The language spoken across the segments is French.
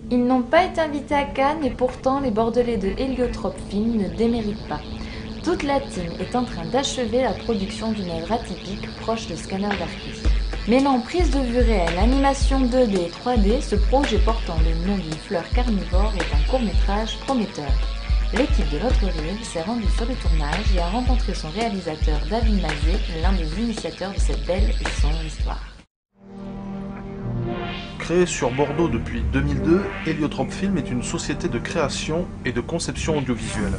Ils n'ont pas été invités à Cannes et pourtant les Bordelais de Héliotrope Film ne déméritent pas. Toute la team est en train d'achever la production d'une œuvre atypique proche de Scanner Darkly. Mêlant prise de vue réelle, animation 2D et 3D, ce projet portant le nom d'une fleur carnivore est un court-métrage prometteur. L'équipe de l'autre rive s'est rendue sur le tournage et a rencontré son réalisateur David Mazet, l'un des initiateurs de cette belle et sombre histoire. Créé sur Bordeaux depuis 2002, Héliotrope Film est une société de création et de conception audiovisuelle.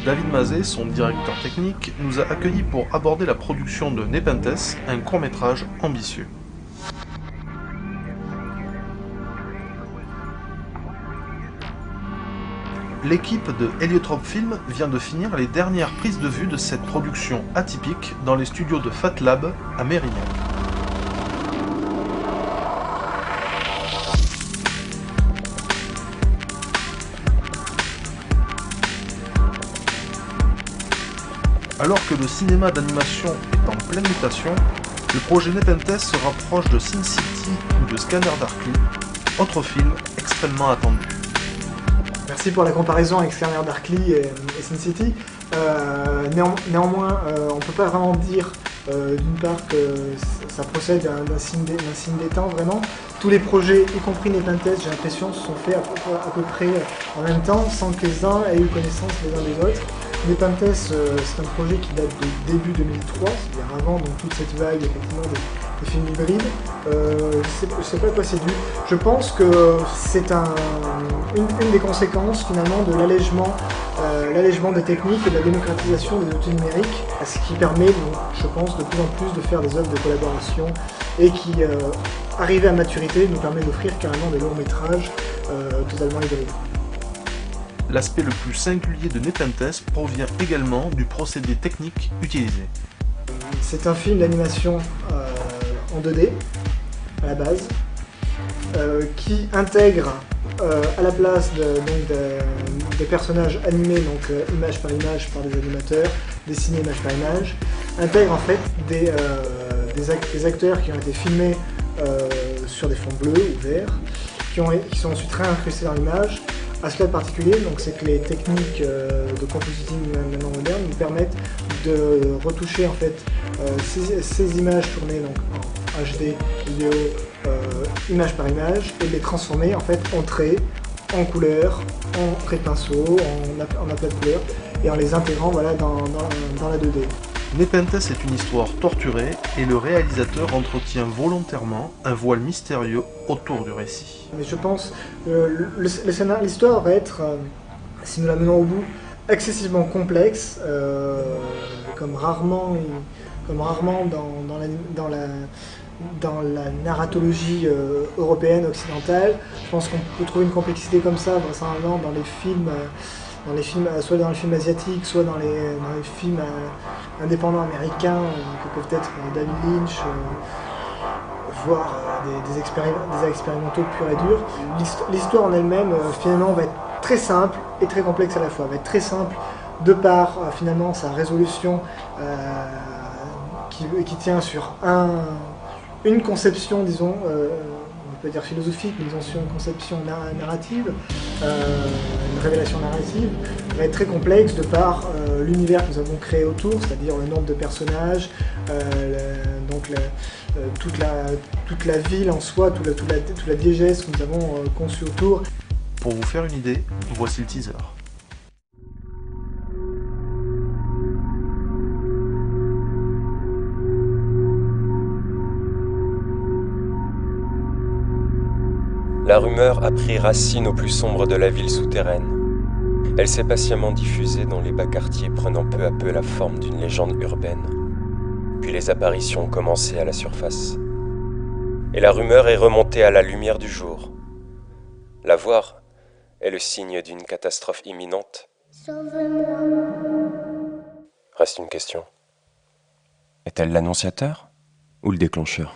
David Mazet, son directeur technique, nous a accueillis pour aborder la production de Nepenthes, un court-métrage ambitieux. L'équipe de Héliotrope Film vient de finir les dernières prises de vue de cette production atypique dans les studios de Fat Lab à Mérignac. Alors que le cinéma d'animation est en pleine mutation, le projet Nepenthes se rapproche de Sin City ou de Scanner Darkly, autre film extrêmement attendu. Merci pour la comparaison avec Scanner Darkly et Sin City. Néanmoins, on ne peut pas vraiment dire d'une part que ça procède d'un signe des temps vraiment. Tous les projets, y compris Nepenthes, j'ai l'impression, se sont faits à peu près en même temps, sans que les uns aient eu connaissance les uns des autres. Nepenthes, c'est un projet qui date de début 2003, c'est-à-dire avant donc, toute cette vague effectivement des films hybrides. Je ne sais pas à quoi c'est dû. Je pense que c'est une des conséquences finalement de l'allègement des techniques et de la démocratisation des outils numériques, ce qui permet donc, je pense, de plus en plus de faire des œuvres de collaboration et qui, arrivé à maturité, nous permet d'offrir carrément des longs métrages totalement hybrides. L'aspect le plus singulier de Nepenthes provient également du procédé technique utilisé. C'est un film d'animation en 2D, à la base, qui intègre à la place des personnages animés, donc image par image par des animateurs, dessinés image par image, intègre en fait des acteurs qui ont été filmés sur des fonds bleus ou verts, qui sont ensuite réincrustés dans l'image. À cela de particulier, c'est que les techniques de compositing maintenant modernes nous permettent de retoucher en fait ces images tournées donc, en HD, vidéo, image par image, et de les transformer en fait en traits, en couleurs, en traits de pinceau, en aplat de couleurs, et en les intégrant voilà, dans la 2D. Nepenthes est une histoire torturée et le réalisateur entretient volontairement un voile mystérieux autour du récit. Mais je pense que l'histoire va être, si nous la menons au bout, excessivement complexe, comme rarement dans la narratologie européenne, occidentale. Je pense qu'on peut trouver une complexité comme ça vraisemblablement dans les films, soit dans les films asiatiques, soit dans les films indépendants américains, que peuvent être David Lynch, voire des expérimentaux purs et durs. L'histoire en elle-même, finalement, va être très simple et très complexe à la fois. Elle va être très simple de par, finalement, sa résolution qui tient sur une conception, disons, on peut dire philosophique, mais disons sur une conception narrative, une révélation narrative, va être très complexe de par l'univers que nous avons créé autour, c'est-à-dire le nombre de personnages, toute la ville en soi, toute la diégèse que nous avons conçue autour. Pour vous faire une idée, voici le teaser. La rumeur a pris racine au plus sombre de la ville souterraine. Elle s'est patiemment diffusée dans les bas quartiers, prenant peu à peu la forme d'une légende urbaine. Puis les apparitions ont commencé à la surface. Et la rumeur est remontée à la lumière du jour. La voir est le signe d'une catastrophe imminente. Sauve-moi. Reste une question. Est-elle l'annonciateur ou le déclencheur ?